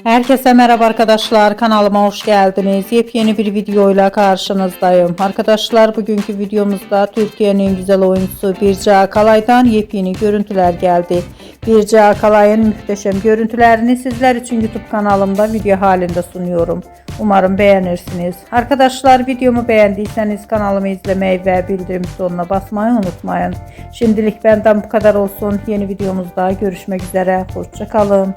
Herkese merhaba arkadaşlar, kanalıma hoş geldiniz. Yepyeni bir videoyla karşınızdayım. Arkadaşlar, bugünkü videomuzda Türkiye'nin güzel oyuncusu Birce Akalay'dan yepyeni görüntüler geldi. Birce Akalay'ın muhteşem görüntülerini sizler için YouTube kanalımda video halinde sunuyorum. Umarım beğenirsiniz. Arkadaşlar, videomu beğendiyseniz kanalımı izlemeyi ve bildirim butonuna basmayı unutmayın. Şimdilik benden bu kadar olsun. Yeni videomuzda görüşmek üzere. Hoşça kalın.